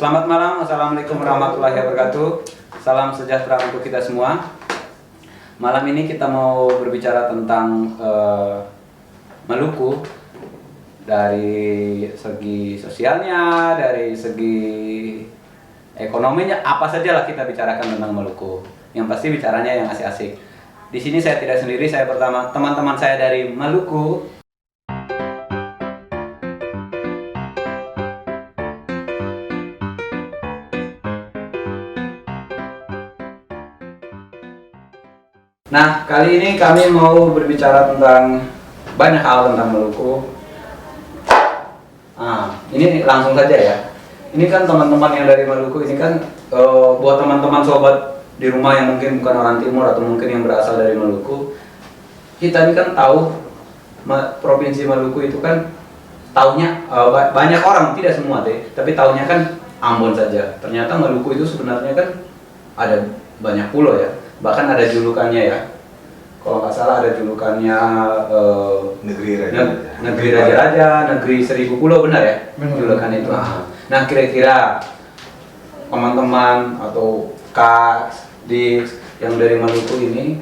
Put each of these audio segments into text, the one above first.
Selamat malam, Assalamualaikum warahmatullahi wabarakatuh. Salam sejahtera untuk kita semua. Malam ini kita mau berbicara tentang Maluku dari segi sosialnya, dari segi ekonominya, apa saja lah kita bicarakan tentang Maluku. Yang pasti bicaranya yang asik-asik. Di sini saya tidak sendiri, saya bersama teman-teman saya dari Maluku. Nah, kali ini kami mau berbicara tentang banyak hal tentang Maluku. Ini langsung saja ya. Ini kan teman-teman yang dari Maluku ini kan buat teman-teman sobat di rumah yang mungkin bukan orang timur atau mungkin yang berasal dari Maluku. Kita ini kan tahu provinsi Maluku itu kan taunya banyak orang, tidak semua deh, tapi taunya kan Ambon saja. Ternyata Maluku itu sebenarnya kan ada banyak pulau ya. Bahkan ada julukannya ya, kalau nggak salah ada julukannya negeri raja-raja, negeri 1000 pulau, benar ya? Julukan itu. Nah, kira-kira teman-teman atau Kak di yang dari Maluku ini,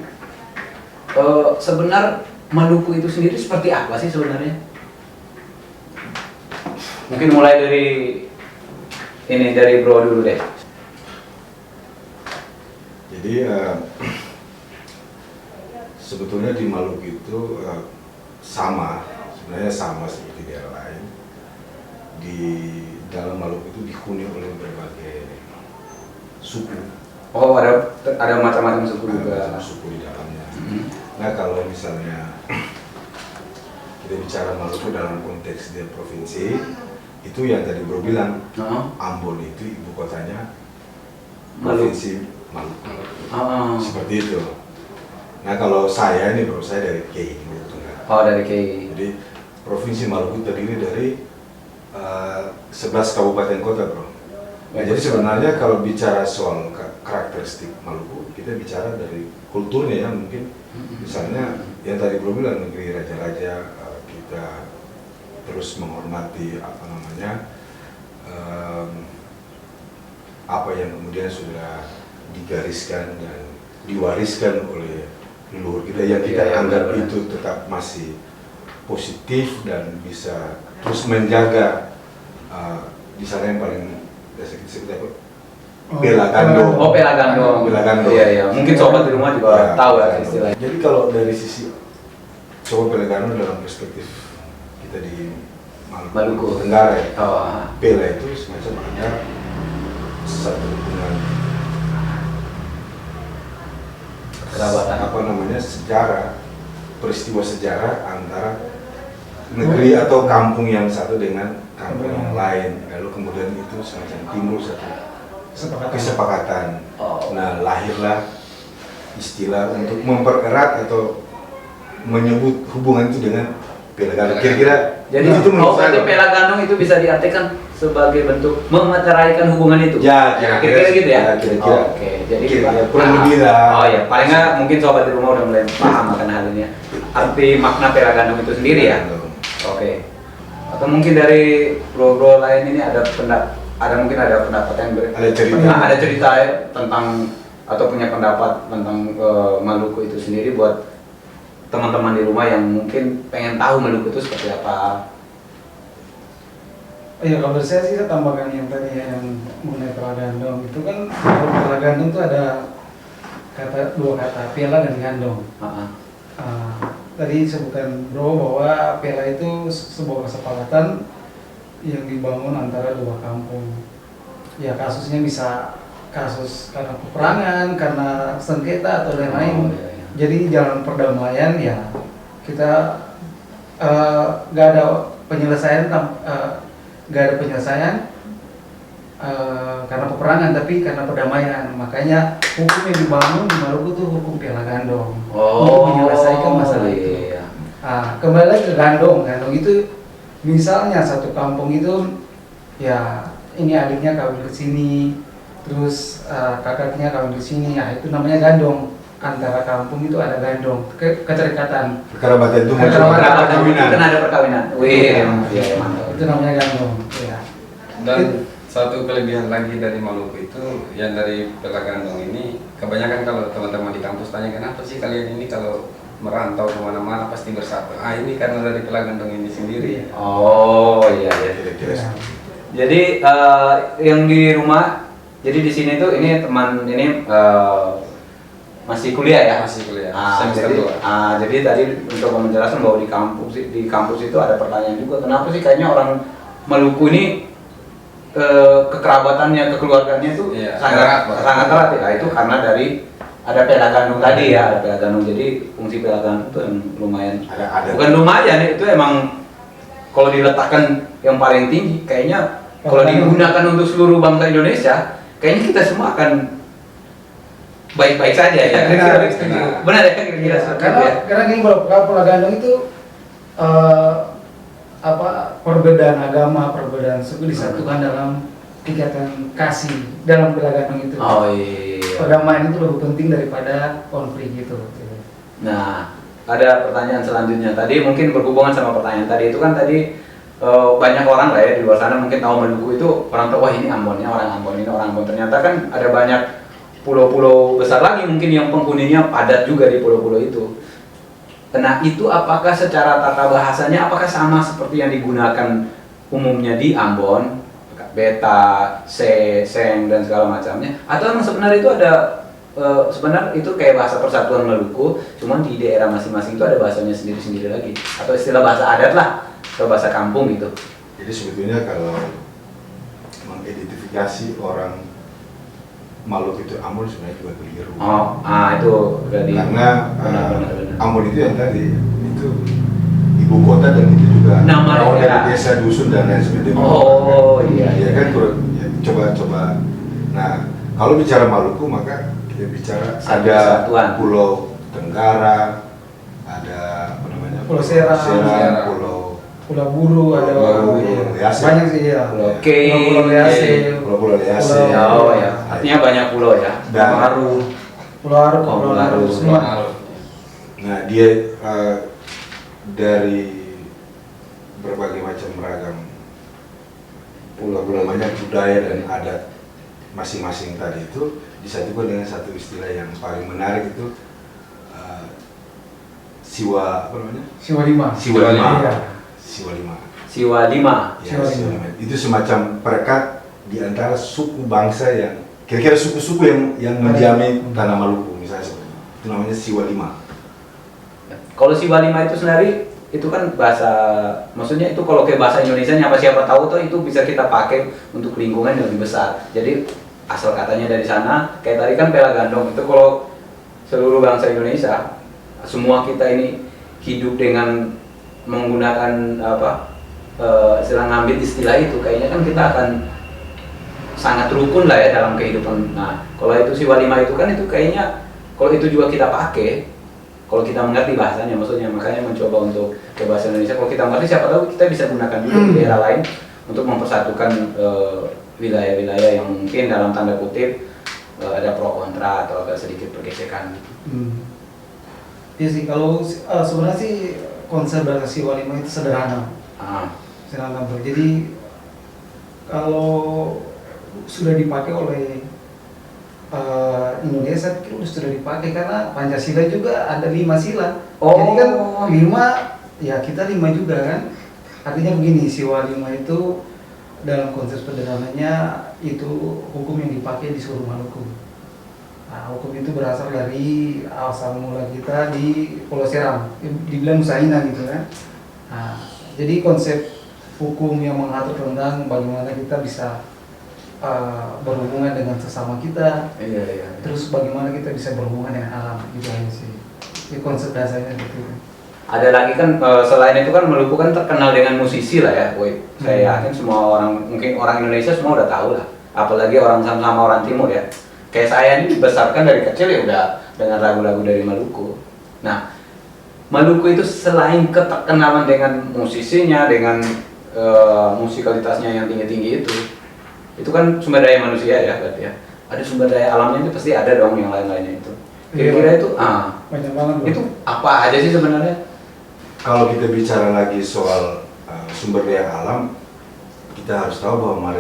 sebenarnya Maluku itu sendiri seperti apa sih sebenarnya? Mungkin mulai dari Bro dulu deh. Jadi sebetulnya di Maluku itu sebenarnya sama seperti daerah lain. Di dalam Maluku itu dihuni oleh berbagai suku. Oh, ada macam-macam suku juga. Macam suku di dalamnya. Nah, kalau misalnya kita bicara Maluku dalam konteks dia provinsi, itu yang tadi Bro bilang, Ambon itu ibu kotanya provinsi Maluku. Seperti itu. Nah, kalau saya ini Bro, saya dari KI. Oh, dari KI. Jadi Provinsi Maluku terdiri dari 11 kabupaten kota, Bro. Nah, jadi sebenarnya kalau bicara soal karakteristik Maluku, kita bicara dari kulturnya ya, mungkin misalnya yang tadi Bro bilang negeri raja-raja, kita terus menghormati apa yang kemudian sudah digariskan dan diwariskan oleh leluhur kita yang kita anggap itu tetap masih positif dan bisa terus menjaga di sana yang paling biasa kita sebut apa? Pela Gandong. Oh, Pela Gandong. Pela Gandong. Iya. Mungkin sobat di rumah juga tahu ya istilahnya. Jadi kalau dari sisi coba Pela Gandong dalam perspektif kita di Maluku Tenggara ya. Pela itu semacam ada satu hubungan kerabatan sejarah, peristiwa sejarah antara negeri atau kampung yang satu dengan kampung yang lain, lalu kemudian itu semacam timbul satu kesepakatan. Nah, lahirlah istilah untuk mempererat atau menyebut hubungan itu dengan Pela Gandong. Kira-kira jadi itu berarti Pela Gandong itu bisa diartikan sebagai bentuk memeteraikan hubungan itu. Ya, kira-kira gitu ya. Kira-kira. Oke, jadi kurang lebih lah. Oh ya, paling nggak mungkin sobat di rumah udah mulai paham akan hal ini. Arti makna Pela Gandong itu sendiri ya. Oke. Atau mungkin dari bro-bro lain ini ada mungkin ada pendapat yang ada cerita ya, tentang atau punya pendapat tentang Maluku itu sendiri buat teman-teman di rumah yang mungkin pengen tahu Maluku itu seperti apa. Ya, kalau saya sih tambahkan yang tadi yang mengenai Pela Gandong itu kan, kalau Pela Gandong itu ada dua kata, Pela dan Gandong. Tadi sebutkan Bro bahwa Pela itu sebuah kesepakatan yang dibangun antara dua kampung. Ya, kasusnya bisa kasus karena peperangan, karena sengketa atau lain-lain. Jadi jalan perdamaian ya kita nggak ada penyelesaian karena peperangan, tapi karena perdamaian. Makanya hukum yang dibangun di Maluku itu hukum Pela Gandong untuk menyelesaikan masalah itu. Kembali lagi ke Gandong. Gandong itu misalnya satu kampung itu ya ini adiknya kawin ke sini, terus kakaknya kawin ke sini, ya itu namanya Gandong. Antara kampung itu ada Gandong, keterikatan. Kerabatan itu kan ada perkawinan. Wih, mantap. Itu namanya Gandong. Ya. Dan satu kelebihan lagi dari Maluku itu yang dari Pelagandong ini, kebanyakan kalau teman-teman di kampus tanya kenapa sih kalian ini kalau merantau kemana-mana pasti bersatu. Ini karena dari Pelagandong ini sendiri. Oh iya iya. Kira-kira Ya. Jadi yang di rumah, jadi di sini tuh ini teman ini masih kuliah ya? Masih kuliah. Jadi, Semester 2. jadi tadi untuk menjelaskan bahwa di kampus itu ada pertanyaan juga, kenapa sih kayaknya orang Maluku ini kekerabatannya, kekeluarganya itu Iya, sangat erat, sangat erat ya. Itu karena dari ada Pelagandong tadi ya, ada Pelagandong. Jadi fungsi Pelagandong itu yang lumayan. ada Bukan lumayan, itu emang kalau diletakkan yang paling tinggi, kayaknya kalau Pelagandong. digunakan untuk seluruh bangsa Indonesia, kayaknya kita semua akan baik-baik saja ya. Benar, Benar ya kira-kira seperti itu ya. karena gini bro, kalau Pelagandong itu perbedaan agama, perbedaan suku disatukan dalam kegiatan kasih dalam Pelagandong itu. Oh iya. Perdamaian itu lebih penting daripada konflik gitu. Nah, ada pertanyaan selanjutnya. Tadi mungkin berhubungan sama pertanyaan tadi itu kan tadi banyak orang lah ya di luar sana mungkin tahu Maluku itu orang tahu wah ini Ambonnya orang Ambon ini orang Ambon. Ternyata kan ada banyak pulau-pulau besar lagi mungkin yang penghuninya padat juga di pulau-pulau itu. Nah itu apakah secara tata bahasanya apakah sama seperti yang digunakan umumnya di Ambon, beta, seng dan segala macamnya? Atau emang sebenarnya itu ada sebenarnya itu kayak bahasa persatuan Maluku, cuman di daerah masing-masing itu ada bahasanya sendiri-sendiri lagi, atau istilah bahasa adat lah, atau bahasa kampung gitu. Jadi sebetulnya kalau mengidentifikasi orang Maluku itu Ambon sebenarnya juga keliru. Itu udah di Karena benar. Ambon itu yang tadi itu ibu kota dan itu juga Nama berawal daerah. dari desa dusun dan lain sebagainya. Oh iya. Ya kan ya, coba. Nah kalau bicara Maluku maka kita bicara Satu ada kesatuan. Pulau Tenggara, ada apa namanya Pulau Seram, Pulau Buru, ada Pulau Lease. banyak sih ya. Pulau K, Pulau Lease, Pulau Lease. Oh ya, artinya banyak pulau ya. Dan- Baru. Pulau Aru, Oh, Pulau Pulau Aru, Aru. semua. Nah dia dari berbagai macam ragam pulau-pulau banyak budaya dan adat masing-masing tadi itu disatukan dengan satu istilah yang paling menarik itu siwa apa namanya? Siwa Lima. Siwa lima. Iya. Siwa lima. Siwa Lima. Ya, Siwa siwa lima. lima. Itu semacam perekat di antara suku bangsa yang kira-kira suku-suku yang mendiami tanah Maluku misalnya seperti itu. Itu namanya siwa lima. Kalau Siwa Lima itu sendiri itu kan bahasa, maksudnya itu kalau kayak bahasa Indonesia apa siapa tahu tuh itu bisa kita pakai untuk lingkungan yang lebih besar. Jadi asal katanya dari sana, kayak tadi kan Pelagandong itu kalau seluruh bangsa Indonesia semua kita ini hidup dengan menggunakan istilah ngambil istilah itu, kayaknya kan kita akan sangat rukun lah ya dalam kehidupan. Nah kalau itu Siwa Lima itu kan itu kayaknya kalau itu juga kita pakai, kalau kita mengerti bahasanya, maksudnya makanya mencoba untuk ke bahasa Indonesia. Kalau kita mengerti siapa tahu kita bisa gunakan juga di daerah lain untuk mempersatukan wilayah-wilayah yang mungkin dalam tanda kutip ada pro kontra atau agak sedikit pergesekan gitu. Iya sih, kalau sebenarnya sih konsep dari Siwa Lima itu sederhana. Sederhana bro. Jadi kalau sudah dipakai oleh Indonesia sudah dipakai karena Pancasila juga ada 5 sila. Oh. Jadi kan 5, ya kita 5 juga kan. Artinya begini, Siwa Lima itu dalam konsep sederhananya itu hukum yang dipakai di seluruh Maluku. Nah, hukum itu berasal dari asal mula kita di Pulau Seram, dibilang Nusaina gitu kan. Nah, jadi konsep hukum yang mengatur tentang bagaimana kita bisa berhubungan dengan sesama kita, Iya. terus bagaimana kita bisa berhubungan dengan alam, gitu aja sih. Ini konsep dasarnya gitu. Ada lagi kan selain itu kan Maluku kan terkenal dengan musisi lah ya, boy. Saya yakin semua orang, mungkin orang Indonesia semua udah tahu lah. Apalagi orang sama orang Timur ya. Kayak saya ini dibesarkan dari kecil ya udah dengan lagu-lagu dari Maluku. Nah, Maluku itu selain keterkenalan dengan musisinya, dengan musikalitasnya yang tinggi-tinggi itu kan sumber daya manusia ya berarti ya. Ada sumber daya alamnya itu pasti ada dong yang lain-lainnya itu. Kira-kira itu Banyak banget bro. itu apa aja sih sebenarnya? Kalau kita bicara lagi soal sumber daya alam, kita harus tahu bahwa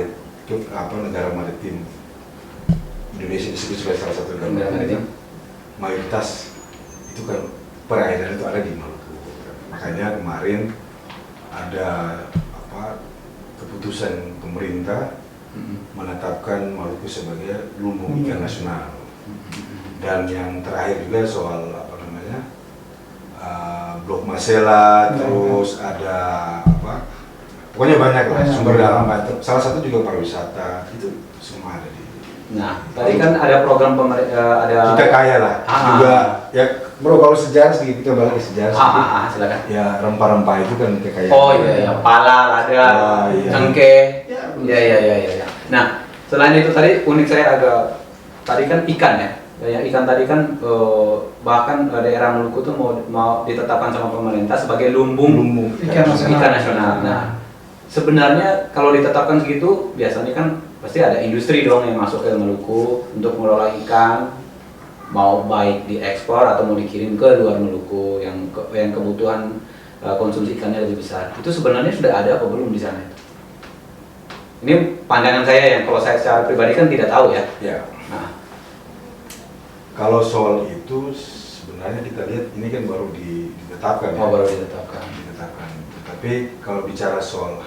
negara maritim Indonesia disebut sebagai salah satu negara maritim, mayoritas itu kan perairan itu ada di Maluku. Makanya kemarin ada keputusan pemerintah menetapkan Maluku sebagai lumbung ikan nasional. Dan yang terakhir juga soal Blok Masela, terus ada pokoknya banyak lah sumber daya alam. Salah satu juga pariwisata, itu semua ada di. Nah, tadi kan ada program pemerintah, ada Kita kaya lah, juga ya bro, kalau sejarah sedikit kita balik ke sejarah sedikit. Silakan. Ya rempah-rempah itu kan kekayaan. Oh iya, pala, lada, iya. cengkeh. Iya. Nah, selain itu tadi unik saya tadi kan ikan ya. Ya, ikan tadi kan bahkan daerah Maluku tuh mau ditetapkan sama pemerintah sebagai lumbung ikan nasional. Nah, sebenarnya kalau ditetapkan segitu biasanya kan pasti ada industri dong yang masuk ke Maluku untuk mengelola ikan, mau baik diekspor atau mau dikirim ke luar Maluku yang kebutuhan konsumsi ikannya lebih besar. Itu sebenarnya sudah ada apa belum di sana? Ini pandangan saya yang kalau saya secara pribadi kan tidak tahu ya. Ya. Nah, kalau soal itu sebenarnya kita lihat ini kan baru ditetapkan. Oh, baru ditetapkan. Tapi kalau bicara soal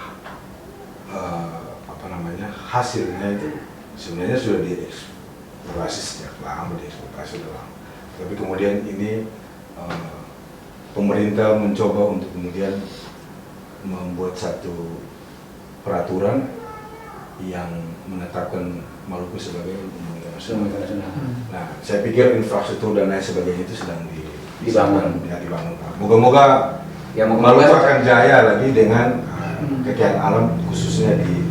hasilnya itu sebenarnya sudah dieksplorasi sejak lama, tapi kemudian ini pemerintah mencoba untuk kemudian membuat satu peraturan yang menetapkan Maluku sebagai lumbung nasional. Nah, saya pikir infrastruktur dan lain sebagainya itu sedang dibangun. Moga-moga ya, Maluku akan jaya lagi dengan kekayaan alam khususnya di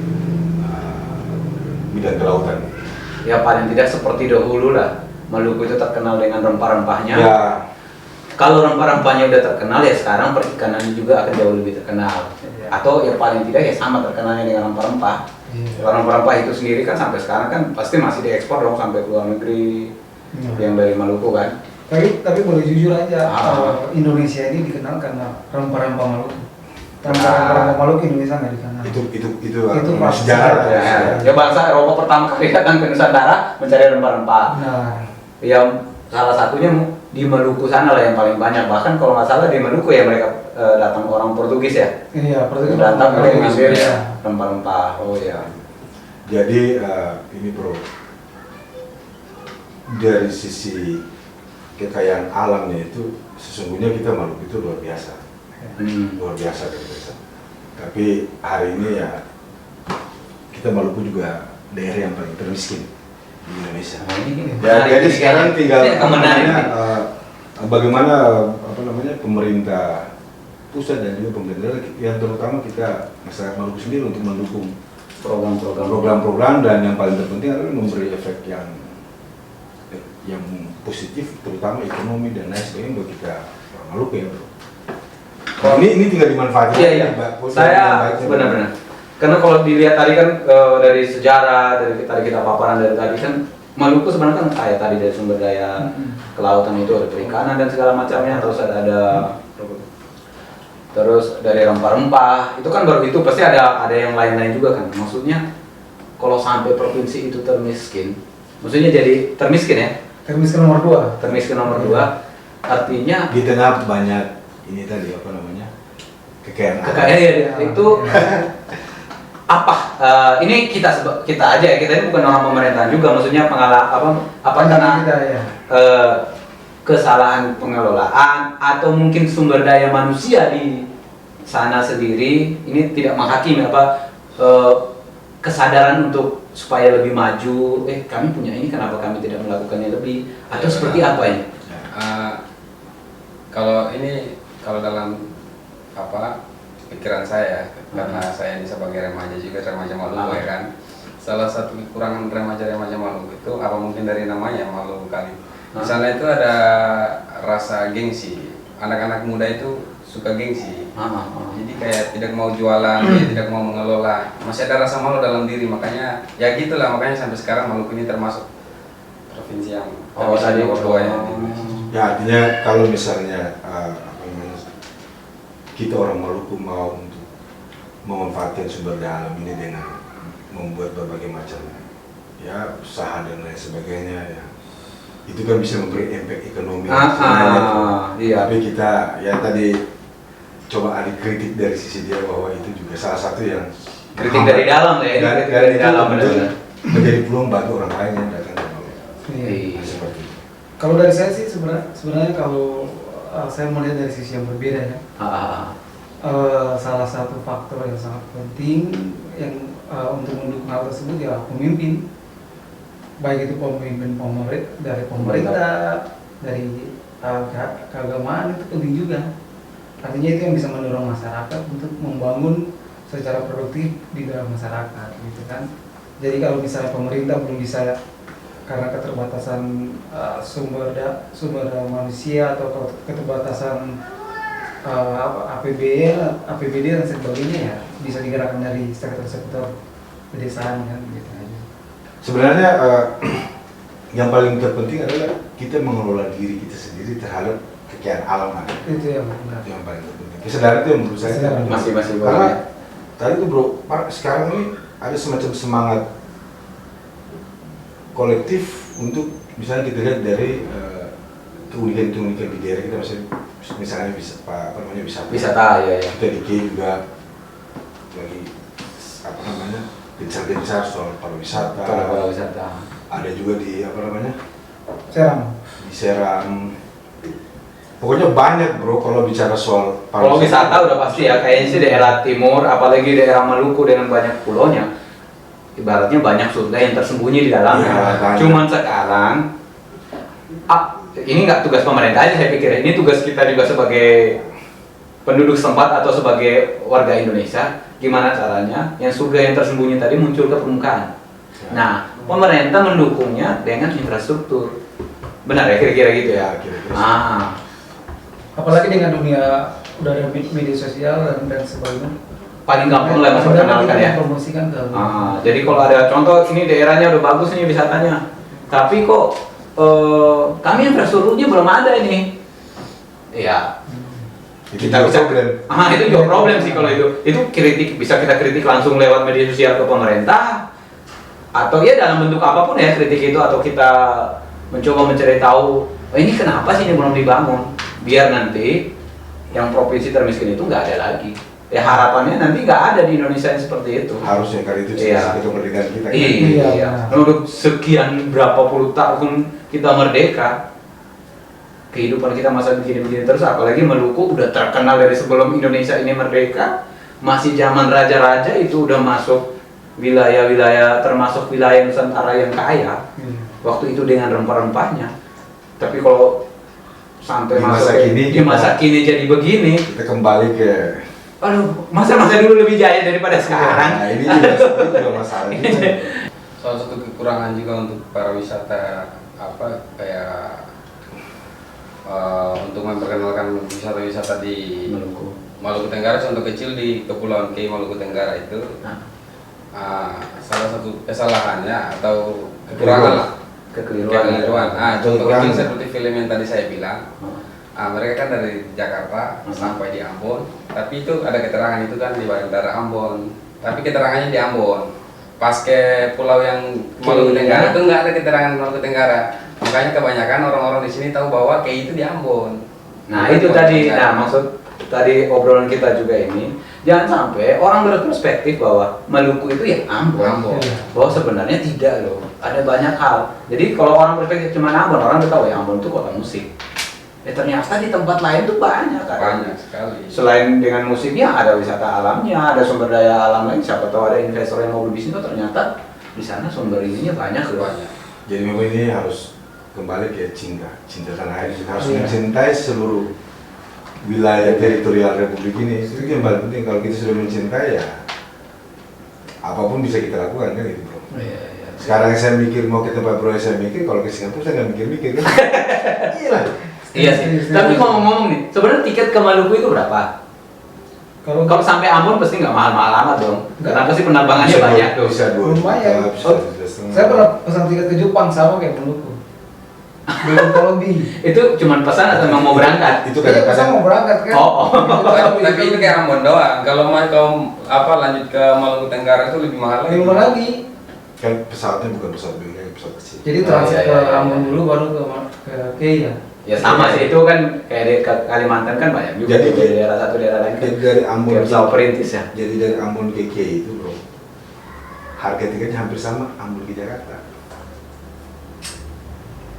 bidang kelautan. Ya paling tidak seperti dahulu lah, Maluku itu terkenal dengan rempah-rempahnya. Ya. Kalau rempah-rempahnya udah terkenal ya sekarang perikanan juga akan jauh lebih terkenal. Atau ya paling tidak ya sama terkenalnya dengan rempah-rempah. Rempah-rempah itu sendiri kan sampai sekarang kan pasti masih diekspor dong sampai ke luar negeri yang dari Maluku kan. Tapi boleh jujur aja, Indonesia ini dikenal karena rempah-rempah Maluku. Rempah-rempah Maluku Indonesia nggak dikenal. Itu sejarah. Ya bangsa Eropa pertama kali datang ke Nusantara mencari rempah-rempah. Nah, yang salah satunya di Maluku sana lah yang paling banyak. Bahkan kalau nggak salah di Maluku ya mereka datang orang Portugis ya. Iya, Portugis datang mereka ngambil ya. rempah-rempah. Oh ya. Jadi ini bro, dari sisi kekayaan alamnya itu sesungguhnya kita Maluku itu luar biasa. Luar biasa. Tapi hari ini ya kita Maluku juga daerah yang paling termiskin di Indonesia. Jadi sekarang tinggal bagaimana pemerintah pusat dan juga pemerintah yang terutama kita masyarakat Maluku sendiri untuk mendukung program-program dan yang paling terpenting adalah memberi efek yang positif terutama ekonomi dan lain sebagainya buat kita Maluku ya bro. Ini tinggal dimanfaatkan. Iya. Saya benar-benar. Karena kalau dilihat tadi kan dari sejarah, dari kita paparan dari tadi kan Maluku sebenarnya kan kaya tadi dari sumber daya kelautan itu ada perikanan dan segala macamnya, terus terus dari rempah-rempah itu kan baru itu pasti ada yang lain-lain juga kan. Maksudnya kalau sampai provinsi itu termiskin, maksudnya jadi termiskin ya? Termiskin nomor 2. Termiskin nomor 2 artinya di tengah banyak ini tadi kekayaan itu apa? Ini kita aja ya, kita ini bukan orang pemerintahan juga, maksudnya kesalahan pengelolaan atau mungkin sumber daya manusia di sana sendiri ini tidak menghakimi kesadaran untuk supaya lebih maju. Kami punya ini, kenapa kami tidak melakukannya lebih atau seperti apa ini? Kalau dalam pikiran saya, karena saya ini sebagai remaja Maluku ya kan, salah satu kekurangan remaja Maluku itu mungkin dari namanya Maluku kali. Di sana itu ada rasa gengsi, anak-anak muda itu suka gengsi, jadi kayak tidak mau jualan, tidak mau mengelola, masih ada rasa malu dalam diri, makanya ya gitulah, makanya sampai sekarang Maluku ini termasuk provinsi yang tadi nomor 2 ya. Ya artinya kalau misalnya kita orang Maluku mau untuk memanfaatkan sumber daya alam ini dengan membuat berbagai macam ya usaha dan lain sebagainya ya. Itu kan bisa memberi impact ekonomi sebenarnya. Iya. Tapi kita ya tadi coba ada kritik dari sisi dia bahwa itu juga salah satu yang Kritik dari dalam ya, ini kritik dari dalam benar-benar. menjadi peluang bagi orang lain yang datang ke Maluku. Iya. Nah, seperti itu. Kalau dari saya sih sebenarnya kalau saya melihat dari sisi yang berbeda ya. Salah satu faktor yang sangat penting yang untuk mendukung hal tersebut ya pemimpin, baik itu pemimpin dari pemerintah, dari keagamaan itu penting juga. Artinya itu yang bisa mendorong masyarakat untuk membangun secara produktif di dalam masyarakat, gitu kan. Jadi kalau misalnya pemerintah belum bisa karena keterbatasan sumber manusia atau keterbatasan APBD dan sebagainya ya bisa digerakkan dari sektor-sektor pedesaan kan gitu aja. Sebenarnya yang paling terpenting adalah kita mengelola diri kita sendiri terhadap kekayaan alam ada. Itu yang benar. Itu yang paling penting. Kesadaran itu yang menurut saya Kesadaran. Masih karena boleh. tadi tuh bro, sekarang ini ada semacam semangat kolektif untuk misalnya kita lihat dari keunikan di daerah kita misalnya bisa Wisata ya. kita di K juga lagi gencar soal pariwisata. Kalau wisata. Ada juga di Seram. di Seram. Pokoknya banyak bro kalau bicara soal Kalau wisata udah pasti ya, kayaknya sih daerah timur, apalagi daerah Maluku dengan banyak pulaunya, ibaratnya banyak surga yang tersembunyi di dalamnya. Ya, Cuman sekarang, ini nggak tugas pemerintah aja saya pikir, ini tugas kita juga sebagai penduduk setempat atau sebagai warga Indonesia, gimana caranya yang surga yang tersembunyi tadi muncul ke permukaan. Nah, pemerintah mendukungnya dengan infrastruktur. Benar ya kira-kira gitu ya? Kira-kira. Apalagi dengan dunia udah ada media sosial dan sebagainya. Paling gampang lah masuk kenalkan ya. Promosikan ke. Jadi kalau ada contoh ini daerahnya udah bagus nih wisatanya, tapi kok kami infrastrukturnya belum ada ini. Ya, Kita bisa itu juga problem sih kalau itu kritik bisa kita kritik langsung lewat media sosial ke pemerintah atau ya dalam bentuk apapun ya kritik itu, atau kita mencoba mencari tahu ini kenapa sih ini belum dibangun, biar nanti yang provinsi termiskin itu nggak ada lagi. Ya harapannya nanti nggak ada di Indonesia yang seperti itu. harusnya kali itu cita-cita kemerdekaan kita. kan? Iya. Menurut sekian berapa puluh tahun kita merdeka, kehidupan kita masa begini-begini terus, apalagi Maluku udah terkenal dari sebelum Indonesia ini merdeka, masih zaman raja-raja itu udah masuk wilayah-wilayah, termasuk wilayah Nusantara yang kaya waktu itu dengan rempah-rempahnya. Tapi kalau sampai Di masa kini di masa kini jadi begini, Kita kembali ke aduh, masa-masa dulu lebih jaya daripada sekarang. Nah, ini juga masalah juga. Salah satu kekurangan juga untuk para wisata kayak untuk memperkenalkan wisata-wisata di Maluku Tenggara, contoh kecil di Kepulauan K Maluku Tenggara itu salah satu kesalahannya atau kekurangan lah, kekeliruan. Contoh kecil seperti film yang tadi saya bilang. Mereka kan dari Jakarta sampai di Ambon, tapi itu ada keterangan itu kan di Bandara Ambon, tapi keterangannya di Ambon. Pas ke pulau yang Maluku Tenggara itu nggak ada keterangan Maluku Tenggara, makanya kebanyakan orang-orang di sini tahu bahwa kayak itu di Ambon. Nah itu tadi, maksud tadi obrolan kita juga ini, jangan sampai orang berperspektif bahwa Maluku itu ya Ambon. Bahwa sebenarnya tidak loh, ada banyak hal. Jadi kalau orang berpikir cuma Ambon, orang udah tahu ya Ambon itu kota musik. Ternyata di tempat lain tuh banyak kan. Banyak sekali. Selain dengan musiknya ada wisata alamnya, ada sumber daya alam lain. Siapa tahu ada investor yang mau berbisnis, tuh ternyata di sana sumber ininya banyak loh. Jadi memang ini harus kembali ke cinta tanah air. Kita harus mencintai seluruh wilayah teritorial Republik ini. Itu yang paling penting. Kalau kita sudah mencintai ya apapun bisa kita lakukan kan gitu bro. Sekarang saya mikir mau ke tempat bro, saya mikir kalau ke Singapura saya nggak mikir-mikir kan. Iya sih. Tapi ngomong-ngomong nih, sebenarnya tiket ke Maluku itu berapa? Kalau sampai Ambon pasti nggak mahal-mahal amat dong. Kenapa sih penerbangannya banyak tuh? Bisa dua. Lumayan. Bisa Saya pernah pesan tiket ke Jepang sama kayak Maluku. belum lebih. Itu cuman pesan atau memang mau berangkat? Itu Iya, kadang-kadang mau berangkat kan? Oh. Tapi ini kayak Ambon doang. Kalau mau lanjut ke Maluku Tenggara itu lebih mahal lagi. Belum lagi. kan pesawatnya bukan pesawat biasa, pesawat kecil. Jadi transit iya, ke iya. Ambon dulu baru ke Kenya. Ya sama sih, itu kan kayak di Kalimantan kan banyak juga Jadi, dari daerah satu daerah lain kan. Jadi dari Ambon Kayak pesawat perintis ya. Jadi dari Ambon ke Kiai itu bro, harga tiketnya hampir sama Ambon ke Jakarta.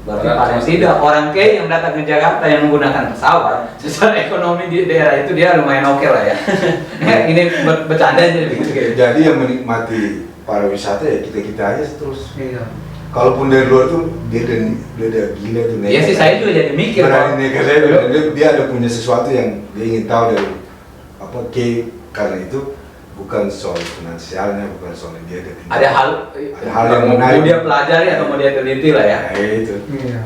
Berarti paling tidak orang K yang datang ke Jakarta yang menggunakan pesawat secara ekonomi di daerah itu dia lumayan oke lah ya. Ini bercanda aja begitu kayak. Jadi yang menikmati pariwisata ya kita aja terus. Iya. Kalaupun dari luar tuh dia udah gila tuh. Iya sih, saya juga jadi mikir. Berani nekat saya dia ada punya sesuatu yang dia ingin tahu dari apa karena itu bukan soal finansialnya, bukan soal dia ada hal yang mau menarik. dia pelajari atau mau dia teliti lah ya. Ya itu. Iya.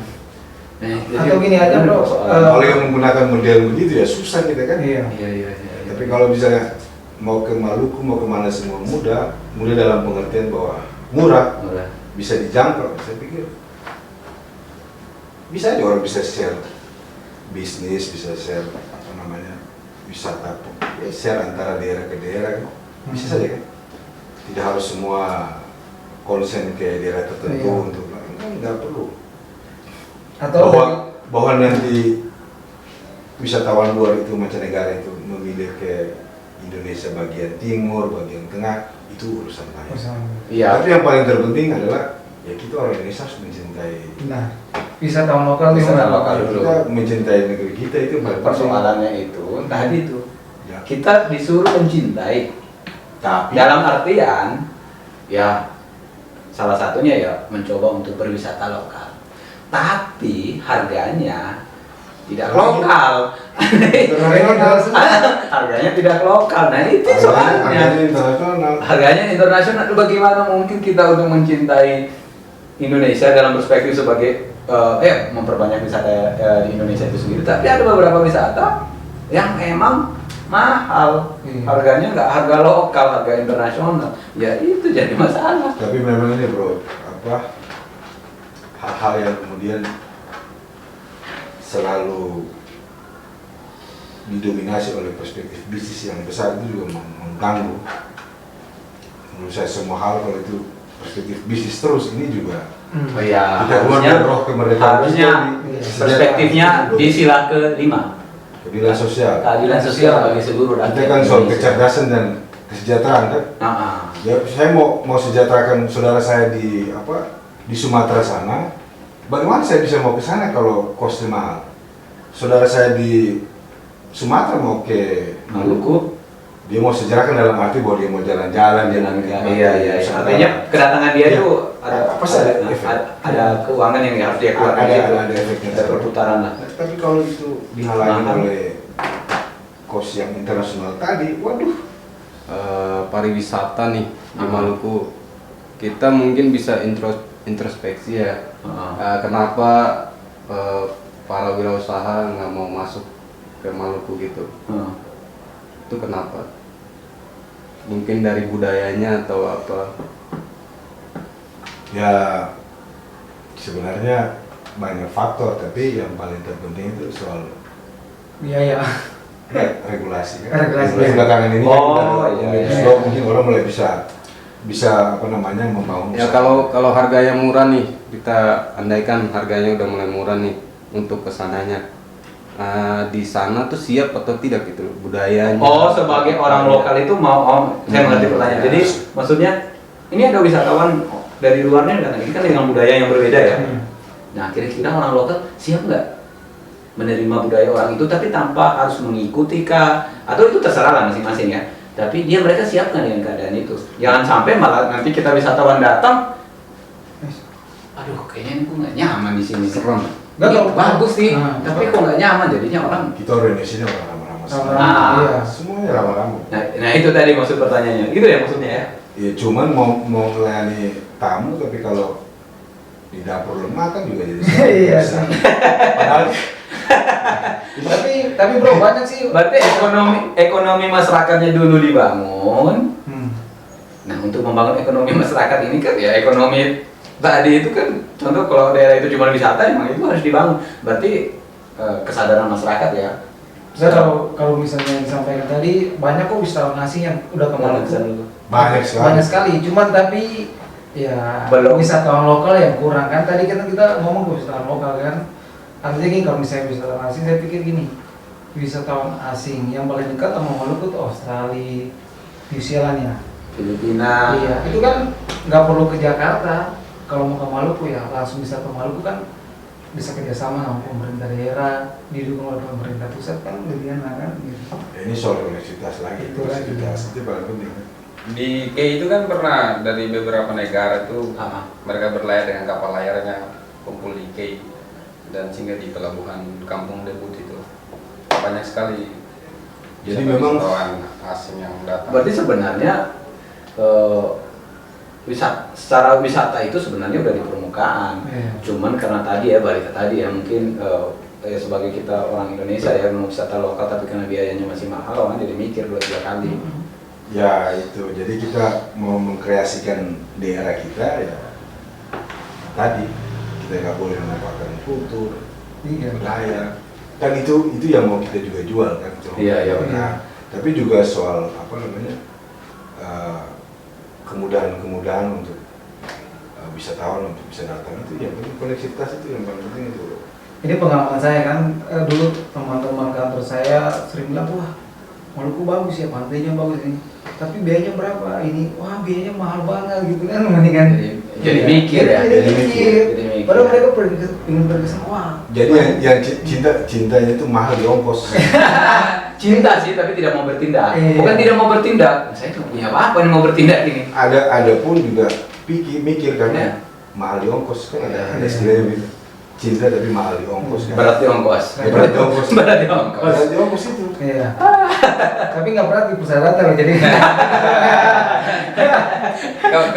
Jadi- Atau gini aja, bro. Kalau yang menggunakan model begitu ya susah kita kan. Iya. Iya. Tapi kalau misalnya mau ke Maluku, mau kemana semua mudah dalam pengertian bahwa murah, Udah. bisa dijangkau. Saya pikir bisa aja orang bisa share bisnis, bisa share apa namanya wisata, ya share antara daerah ke daerah kan. Bisa saja kan. Tidak harus semua konsen ke daerah tertentu Iya. untuk nggak perlu. Atau bahwa nanti wisatawan luar itu mancanegara itu memilih ke Indonesia bagian timur, bagian tengah, itu urusan lain. Iya. Tapi yang paling terpenting adalah ya kita orang Indonesia harus mencintai. Nah, wisatawan lokal Wisatawan gimana? lokal dulu. Kita mencintai negeri kita itu paling penting. Persoalannya itu tadi tuh Ya. kita disuruh mencintai. Tapi Dalam artian ya salah satunya ya mencoba untuk berwisata lokal. Tapi harganya tidak lokal. Harganya tidak lokal. Nah, itu soalnya. harganya internasional. Harganya internasional. Bagaimana mungkin kita untuk mencintai Indonesia dalam perspektif sebagai memperbanyak wisata di Indonesia itu sendiri. Tapi ada beberapa wisata yang emang mahal. Harganya nggak harga lokal, harga internasional. Ya itu jadi masalah. Tapi memang ini bro, apa hal-hal yang kemudian selalu didominasi oleh perspektif bisnis yang besar itu juga mengganggu. Menurut saya semua hal kalau itu perspektif bisnis terus ini juga Oh iya, kita keluarkan roh kemerdekaan harusnya kita perspektifnya di sila ke-5, keadilan sosial. keadilan sosial bagi seluruh Kita rakyat kan soal Indonesia. kecerdasan dan kesejahteraan kan. Nah, Ya, saya mau sejahterakan saudara saya di di Sumatera sana. Bagaimana saya bisa mau ke sana kalau kosnya mahal? Saudara saya di Sumatera mau ke Maluku, dia mau sejahterakan dalam arti bahwa dia mau jalan-jalan, dia mau menikmati iya. wisata. Artinya kedatangan dia Iya. itu ada Apa sih ada efek? ada keuangan yang harus dia keluarkan Ada- situ. ada efeknya. Ada perputaran lah. Tapi kalau itu dihalangi Mahal. oleh kos yang internasional tadi, waduh. Pariwisata nih di Ah. Maluku, kita mungkin bisa introspeksi ya. Heeh. Kenapa para wirausaha nggak mau masuk ke Maluku gitu? Heeh. Itu kenapa? Mungkin dari budayanya atau apa? Ya sebenarnya banyak faktor, tapi yang paling terpenting itu soal Biaya. regulasi kan. Regulasi. Belakangan ini Oh, kan ada iya, Omnibus iya. Law, mungkin orang mulai bisa apa namanya membangun Ya usaha. kalau harganya murah nih, kita andaikan harganya udah mulai murah nih untuk kesananya. Di sana tuh siap atau tidak gitu budayanya? Oh, sebagai orang lokal itu saya mengerti pertanyaan. Jadi maksudnya ini ada wisatawan dari luarnya datang, ini kan dengan budaya yang berbeda ya. Nah, kira-kira orang lokal siap nggak menerima budaya orang itu, tapi tanpa harus mengikuti kah? Atau itu terserah lah masing-masing ya. Tapi mereka siap nggak dengan keadaan itu? Jangan sampai malah nanti kita wisatawan datang, aduh kayaknya aku nggak nyaman di sini. Serem. Nggak, Ini kalau- bagus sih, Nah, tapi kok nggak nyaman jadinya orang. Kita orang Indonesia ini orang ramah-ramah semua. Ramah-ramah, iya. Semuanya ramah-ramah. Nah itu tadi maksud pertanyaannya. Itu ya maksudnya ya. Ya cuman mau melayani tamu, tapi kalau di dapur lemah kan juga jadi Iya. susah. Padahal Tapi bro banyak sih. Berarti ekonomi masyarakatnya dulu dibangun. Nah, untuk membangun ekonomi masyarakat ini kan ya ekonomi tadi itu kan contoh kalau daerah itu cuma wisata emang itu harus dibangun. Berarti kesadaran masyarakat ya. Saya kalau misalnya yang disampaikan tadi banyak kok wisatawan asing yang udah ke Maluku. Banyak sekali. Banyak sekali. Cuman tapi ya Belum. wisatawan lokal yang kurang kan. Tadi kan kita ngomong ke wisatawan lokal kan. Artinya gini, kalau misalnya wisatawan asing, saya pikir gini, wisatawan asing yang paling dekat sama Maluku itu Australia, New Zealand ya. Filipina. Iya, itu kan nggak perlu ke Jakarta. Kalau mau ke Maluku ya langsung bisa ke Maluku kan, bisa kerjasama sama pemerintah daerah, didukung oleh pemerintah pusat kan lebih enak kan gitu. Ya, ini soal koneksitas lagi. Itu lagi. Koneksitas itu paling penting. Di Kei itu kan pernah dari beberapa negara tuh mereka berlayar dengan kapal layarnya kumpul di Kei dan singgah di pelabuhan Kampung Debut itu banyak sekali. Jadi memang wisatawan asing yang datang. Berarti sebenarnya secara wisata itu sebenarnya udah di permukaan. Cuman karena tadi ya balik ke tadi ya mungkin ya sebagai kita orang Indonesia ya mau wisata lokal tapi karena biayanya masih mahal orang jadi mikir 2-3 kali. ya itu, jadi kita mau mengkreasikan daerah kita ya tadi kita nggak boleh menampakkan kultur, budaya, kan itu yang mau kita juga jual kan. Iya Nah, benar. tapi juga soal apa namanya kemudahan untuk wisatawan untuk bisa datang itu yang penting, koneksitas itu yang paling penting itu. Ini pengalaman saya kan, dulu teman-teman kantor saya sering bilang, wah Maluku bagus ya, pantainya bagus ini, tapi biayanya berapa ini? Wah biayanya mahal banget gitu kan, mendingan Jadi mikir ya. Jadi mikir. mikir. Padahal mereka ingin pergi sama, wah. Jadi yang cintanya itu mahal di ongkos. Cinta sih tapi tidak mau bertindak. Iya. Bukan tidak mau bertindak. Saya nggak punya apa-apa yang mau bertindak ini. Ada pun juga mikir Iya. karena mahal di ongkos kan ada Iya. istilahnya gitu. Cinta tapi mahal di ongkos kan. Berat di ongkos. Berat di ongkos. Berat di ongkos. Berat di ongkos itu. Iya. Tapi nggak pernah di pusat rata loh, jadi.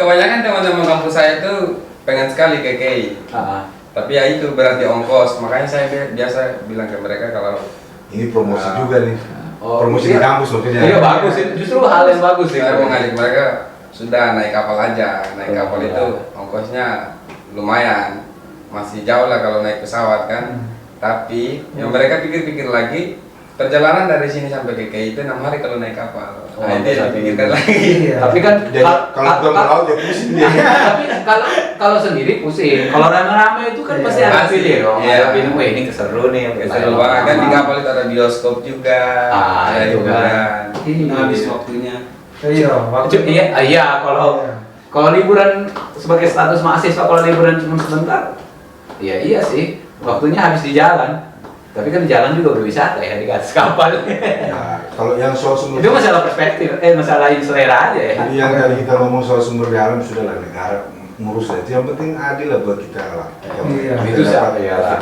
Kebanyakan teman-teman kampus saya itu pengen sekali ke Kei. Tapi ya itu berarti ongkos, makanya saya biasa bilang ke mereka kalau Ini promosi juga nih. Oh, Promosi iya. di kampus maksudnya. Iya bagus, itu justru hal yang bagus sih. saya mau ngajak mereka sudah naik kapal aja, naik kapal itu ongkosnya lumayan, masih jauh lah kalau naik pesawat kan. Tapi yang mereka pikir-pikir lagi, perjalanan dari sini sampai ke Kei itu 6 hari kalau naik kapal. Oh, Nah, itu yang satu dipikirkan minggu. lagi. Iya. Tapi kan Jadi kalau belum laut ya pusing dia. tapi kalau sendiri pusing. Kalau rame-rame itu kan Iya. pasti ada Pasti. pilih dong. Iya. Ada pilih, wah ini keseru nih. Seru banget kan, di kapal itu ada bioskop juga, ada itu kan. hiburan. Nah, habis waktunya. Iya, waktu Iya, kalau liburan sebagai status mahasiswa, kalau liburan cuma sebentar, ya iya sih, waktunya habis di jalan. Tapi kan di jalan juga berwisata ya di atas kapal. Nah, kalau yang soal sumber Itu masalah perspektif, masalah selera aja ya. Jadi yang tadi kita ngomong soal sumber daya alam sudah lah negara ngurus lah. Itu yang penting adil lah buat kita lah. Iya. Itu siapa ya?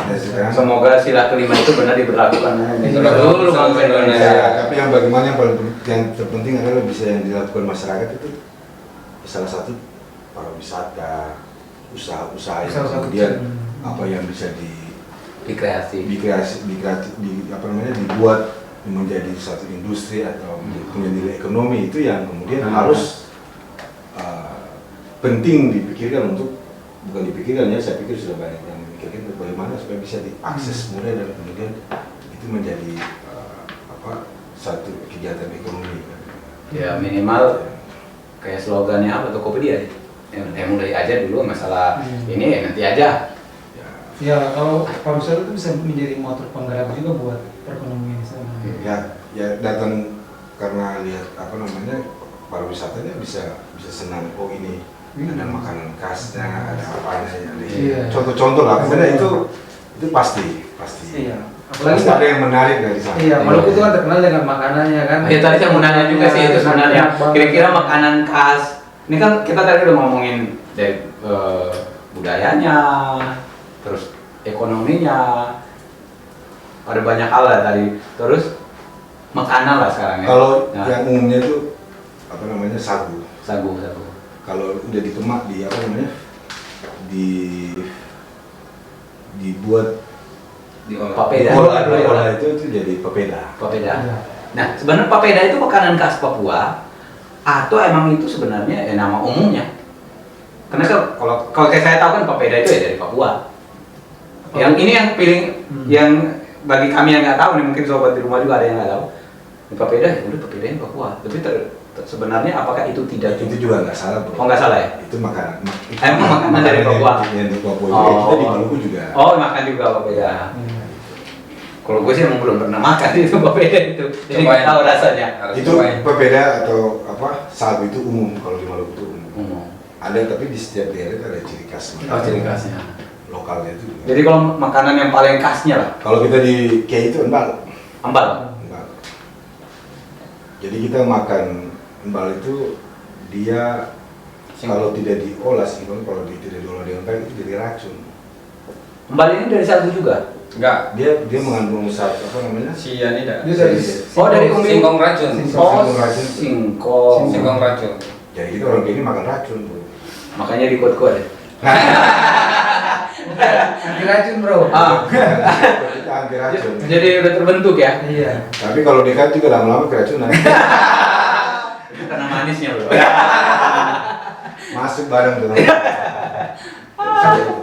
Semoga sila kelima itu benar diberlakukan di seluruh bangsa Indonesia. Ya, tapi yang bagaimana yang terpenting adalah bisa yang dilakukan masyarakat itu salah satu pariwisata, usaha-usaha yang Salah satu kemudian cara. apa yang bisa Dikreasi. dibuat menjadi satu industri atau punya nilai ekonomi itu yang kemudian harus penting dipikirkan untuk, bukan dipikirkan ya, saya pikir sudah banyak yang memikirkan bagaimana supaya bisa diakses mudah dan kemudian itu menjadi satu kegiatan ekonomi. Ya minimal kayak slogannya apa Tokopedia ya mulai aja dulu masalah ini ya nanti aja. Ya, kalau pariwisata itu bisa menjadi motor penggerak juga buat perekonomian sana. Ya datang karena lihat pariwisatanya bisa senang, oh ini ada makanan khasnya, ada apanya ya. Iya. Contoh-contoh lah, sebenarnya itu pasti. Iya. Pasti ada yang menarik dari sana. Iya, Maluku itu kan terkenal dengan makanannya kan. Ya tadi saya mau nanya juga sih itu sebenarnya. Enak banget. Kira-kira makanan khas. Ini kan kita tadi udah ngomongin dari budayanya, terus ekonominya, ada banyak hal lah tadi. Terus makanan lah sekarang ya. Kalau Nah, yang umumnya itu sagu. sagu. Kalau udah dikemak dibuat Papeda. diolah itu jadi papeda. Papeda. Iya. Nah, sebenarnya papeda itu makanan khas Papua atau emang itu sebenarnya nama umumnya? Karena kalau kayak saya tahu kan papeda itu ya dari Papua. Yang ini yang pilih, yang bagi kami yang nggak tahu nih, mungkin sobat di rumah juga ada yang nggak tahu. Ini papeda ya udah papeda yang Papua. Tapi sebenarnya apakah itu tidak? Itu juga nggak salah bro. Oh nggak salah ya? Itu makanan. Emang makanan dari Papua. Yang di Papua juga, kita di Maluku juga. Oh makan juga papeda. Kalau gue sih emang belum pernah makan itu papeda itu. Jadi nggak tahu rasanya. Itu papeda atau apa sagu itu umum kalau di Maluku itu umum. Ada tapi di setiap daerah itu ada ciri khas. Oh ciri khasnya. Lokalnya itu. Jadi kalau makanan yang paling khasnya lah. Kalau kita di Kei itu embal. Ambal. Embal. Jadi kita makan embal itu dia kalau tidak diolah sih, kalau tidak diolah dengan baik itu jadi racun. Embal ini dari sagu juga. Enggak, Dia mengandung apa namanya? cyanida. Dia dari dari umbi. Singkong racun. Oh, racun. singkong. Singkong racun. Jadi kita orang ini makan racun bro. Makanya dikuat-kuat ya. anti racun bro. Kita anti racun. Jadi udah terbentuk ya. Iya. Tapi kalau dekat juga lama-lama keracunan. Itu karena manisnya bro. Masuk bareng tuh.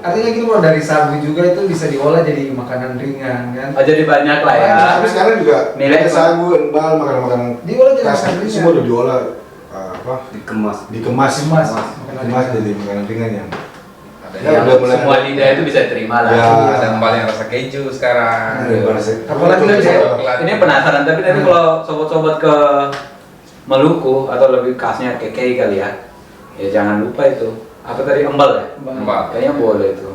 Artinya gitu bro, dari sagu juga itu bisa diolah jadi makanan ringan kan. Oh, jadi banyak lah ya. Tapi sekarang juga Nilai kita sagu, embal, makanan-makanan Diolah jadi khas makanan itu ringan. semua udah diolah Dikemas. dikemas Dikemas. jadi makanan ringan yang Ada Ya, Yang udah mulai- semua lidah itu bisa terima lah. Ya. ada embal yang rasa keju sekarang. Apalagi Ini penasaran, tapi nanti kalau sobat-sobat ke Maluku atau lebih khasnya KKI kali ya, ya jangan lupa itu. Apa tadi embal ya? Embal. Kayaknya boleh itu.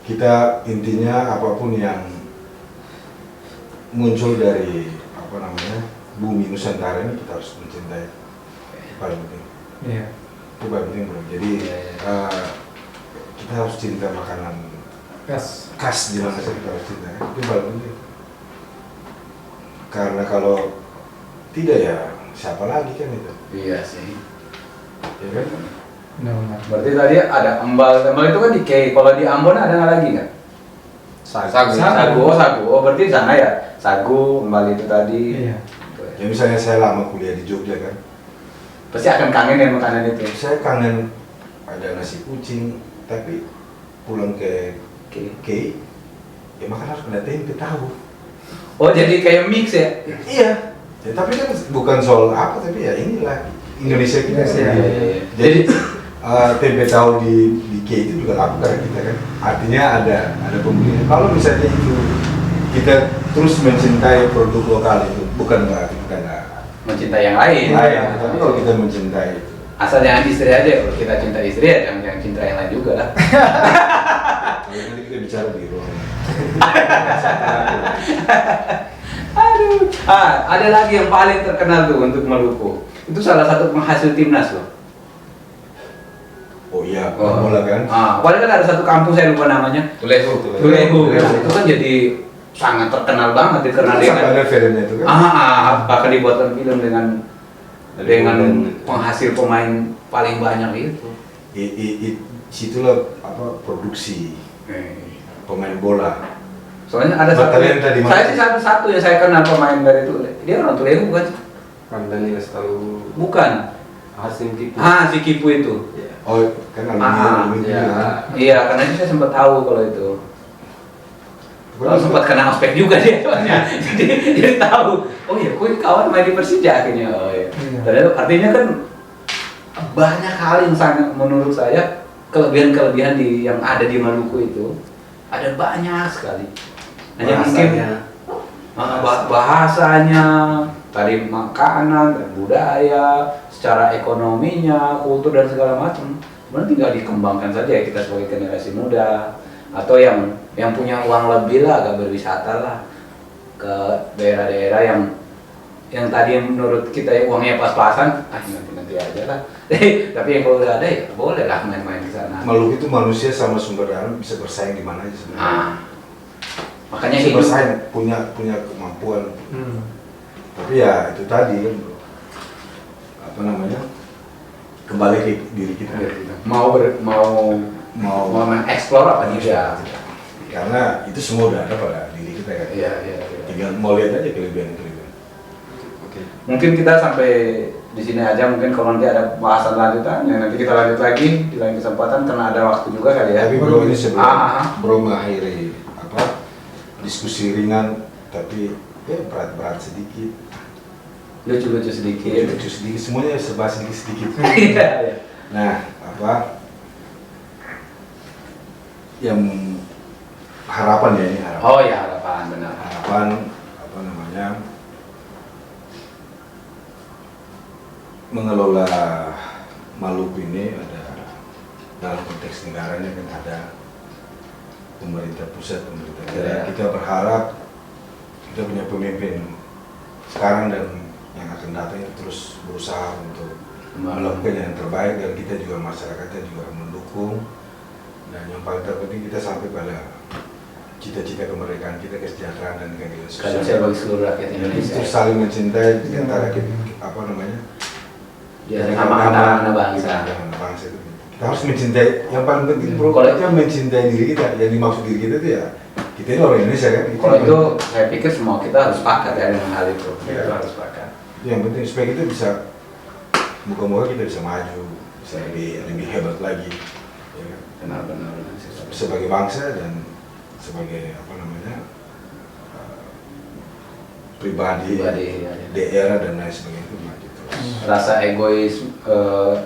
kita intinya apapun yang muncul dari apa namanya bumi Nusantara ini kita harus mencintai. Paling penting. Iya. Itu paling penting bro. Jadi kita harus cinta makanan Gas. khas di mana saja kita harus cinta. Itu paling penting. Karena kalau tidak ya siapa lagi kan itu? Iya sih. Ya kan? Benar-benar. Berarti tadi ada embal itu kan di KKI. Kalau di Ambon ada nggak lagi nggak? Sagu. Oh berarti di sana ya sagu, embal itu tadi. Iya. Ya misalnya saya lama kuliah di Jogja kan, Pasti akan kangen ya makanan itu. saya kangen ada nasi kucing, tapi pulang ke Oke. ya makan harus ada tempe tahu. Oh jadi kayak mix ya? Iya. Ya, tapi kan bukan soal apa, tapi ya inilah Indonesia kita. Indonesia, kan. iya. Jadi tempe tahu di K itu juga laku karena kita kan. Artinya ada pembeli. Kalau misalnya itu kita terus mencintai produk lokal itu, bukan berarti kita nggak Mencintai yang lain. tapi kalau kita mencintai itu. Asal jangan istri aja. Kalau kita cinta istri ya jangan cinta yang lain juga lah. Kalau nanti kita bicara di ruang. Aduh. Ada lagi yang paling terkenal tuh untuk Maluku. Itu salah satu penghasil timnas loh. Oh iya, bola kan? Padahal kan ada satu kampung saya lupa namanya. Tulehu. Tulehu. Itu kan jadi sangat terkenal banget dikenal Sampai dengan. ada filmnya itu kan? Bahkan dibuatkan film dengan penghasil pemain paling banyak itu. Situlah apa produksi pemain bola. Soalnya ada satu. Bertalenta di mana? Saya sih satu ya saya kenal pemain dari itu. Dia orang Tulehu kan? Ramdhani Lestalu. Bukan. Hasim Kipu. Si Kipu itu. Oh kan alumni ya. Iya, karena itu saya sempat tahu kalau itu. Kalau sempat kena ospek juga dia soalnya. jadi tahu. Oh iya, kue kawan main di Persija akhirnya. Oh iya. Ternyata artinya kan banyak hal yang sangat menurut saya kelebihan-kelebihan yang ada di Maluku itu ada banyak sekali. Hanya mungkin bahasanya, tadi makanan, dan budaya, secara ekonominya, kultur dan segala macam. Sebenarnya tinggal dikembangkan saja ya kita sebagai generasi muda atau yang punya uang lebih lah agak berwisata lah ke daerah-daerah yang tadi menurut kita ya, uangnya pas-pasan, nanti aja lah. Tapi yang kalau udah ada ya boleh lah main-main ke sana. Maluku itu manusia sama sumber daya bisa bersaing di mana aja sebenarnya. Makanya Bisa hidup bersaing, punya kemampuan. Tapi ya itu tadi kan bro. Apa namanya? Kembali ke diri kita. mau mengeksplor apa tidak. Karena itu semua udah ada pada diri kita kan. Iya. Tinggal mau lihat aja kelebihan. Oke. Mungkin kita sampai di sini aja, mungkin kalau nanti ada bahasan lanjutannya nanti kita lanjut lagi di lain kesempatan karena ada waktu juga kali ya. Tapi bro, ini sebelum Ah. bro mengakhiri diskusi ringan tapi berat-berat sedikit, Lucu-lucu sedikit. lucu sedikit, semuanya serba sedikit. Iya, iya. Nah, yang harapan ya ini harapan. Oh ya, harapan benar. Harapan mengelola Maluku ini ada dalam konteks negaranya kan ada pemerintah pusat, pemerintah daerah. Ya. Kita berharap kita punya pemimpin sekarang dan yang akan datang itu terus berusaha untuk melakukan yang terbaik, dan kita juga masyarakatnya juga mendukung. Dan yang paling terpenting kita sampai pada cita-cita kemerdekaan kita, kesejahteraan dan keadilan Kalau saya sosial. bagi seluruh rakyat Indonesia. Itu saling mencintai di antara kita, Ya, nama bangsa. Bangsa itu. Kita harus mencintai, yang paling penting bro, Kalau kita mencintai diri kita. Yang dimaksud diri kita itu ya kita ini orang Indonesia kan. Kalau itu saya pikir semua kita harus sepakat ya dengan hal itu. Iya. Itu harus sepakat. Itu yang penting supaya kita bisa moga-moga kita bisa maju, bisa lebih hebat lagi, ya kan? Benar-benar. Sebagai bangsa dan sebagai pribadi, ya. daerah dan lain sebagainya itu maju terus. Rasa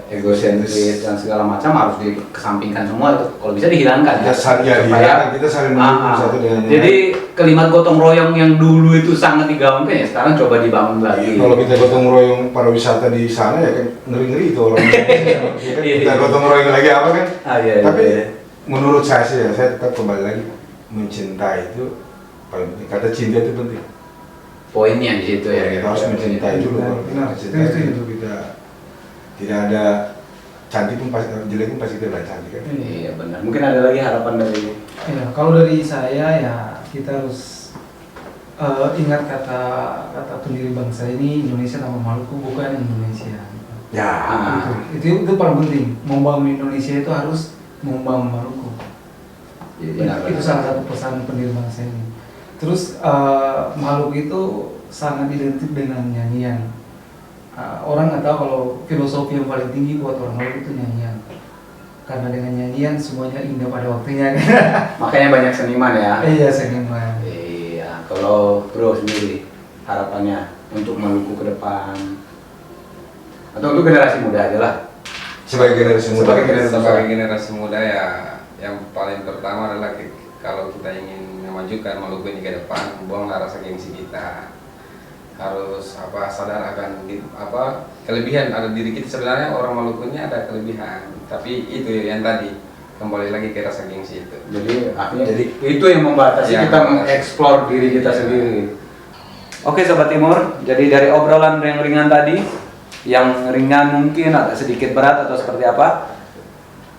egosentris dan segala macam harus dikesampingkan semua itu. Kalau bisa dihilangkan Kita saling kita saling mendukung satu dengan yang lain. Jadi kalimat gotong royong yang dulu itu sangat digaungkan ya sekarang coba dibangun lagi. Kalau kita gotong royong para wisata di sana ya kan ngeri-ngeri itu orang. Kita gotong royong lagi apa kan? Iya. Tapi menurut saya sih ya, saya tetap kembali lagi mencintai itu paling penting. Kata cinta itu penting. Poinnya di situ ya. Kita harus mencintai dulu. Kalau kita Benar, mencintai setuju. itu kita tidak ada cantik pun pasti, jelek pun pasti kita bilang cantik kan. Iya benar. Mungkin ada lagi harapan dari Ya, kalau dari saya ya kita harus ingat kata pendiri bangsa ini, Indonesia nama Maluku bukan Indonesia. Ya. Itu paling penting. Membangun Indonesia itu harus membangun Maluku. Benar, Itu benar. salah satu pesan pendiri bangsa ini. Terus Maluku itu sangat identik dengan nyanyian. Orang nggak tahu kalau filosofi yang paling tinggi buat orang Maluku itu nyanyian. Karena dengan nyanyian semuanya indah pada waktunya. Makanya banyak seniman ya. Iya, seniman. Iya, kalau bro sendiri harapannya untuk Maluku ke depan atau untuk generasi muda aja lah. Sebagai generasi muda. Sebagai generasi muda ya, yang paling pertama adalah kalau kita ingin memajukan Maluku ini ke depan, buanglah rasa gengsi kita. Harus sadar akan kelebihan ada diri kita. Sebenarnya orang Maluku ini ada kelebihan, tapi itu yang tadi kembali lagi ke rasa gengsi itu. Jadi akhirnya itu yang membatasi Ya, kita mengeksplor diri kita sendiri. Oke Sobat Timur, jadi dari obrolan yang ringan tadi, yang ringan mungkin agak sedikit berat atau seperti apa,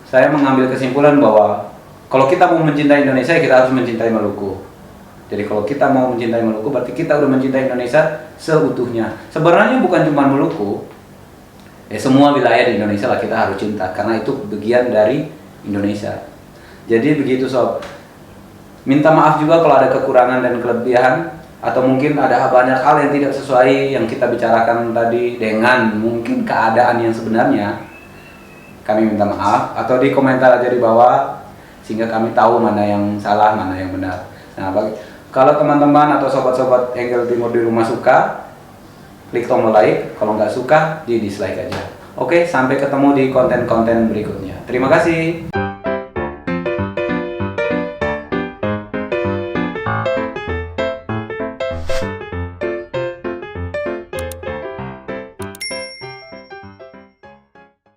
saya mengambil kesimpulan bahwa kalau kita mau mencintai Indonesia, kita harus mencintai Maluku. Jadi kalau kita mau mencintai Maluku, berarti kita udah mencintai Indonesia seutuhnya. Sebenarnya bukan cuma Maluku, semua wilayah di Indonesia lah kita harus cinta, karena itu bagian dari Indonesia. Jadi begitu Sob. Minta maaf juga kalau ada kekurangan dan kelebihan, atau mungkin ada banyak hal yang tidak sesuai yang kita bicarakan tadi dengan mungkin keadaan yang sebenarnya. Kami minta maaf, atau di komentar aja di bawah sehingga kami tahu mana yang salah, mana yang benar. Nah, kalau teman-teman atau sobat-sobat Angle Timur di rumah suka, klik tombol like. Kalau nggak suka, di dislike aja. Oke, sampai ketemu di konten-konten berikutnya. Terima kasih.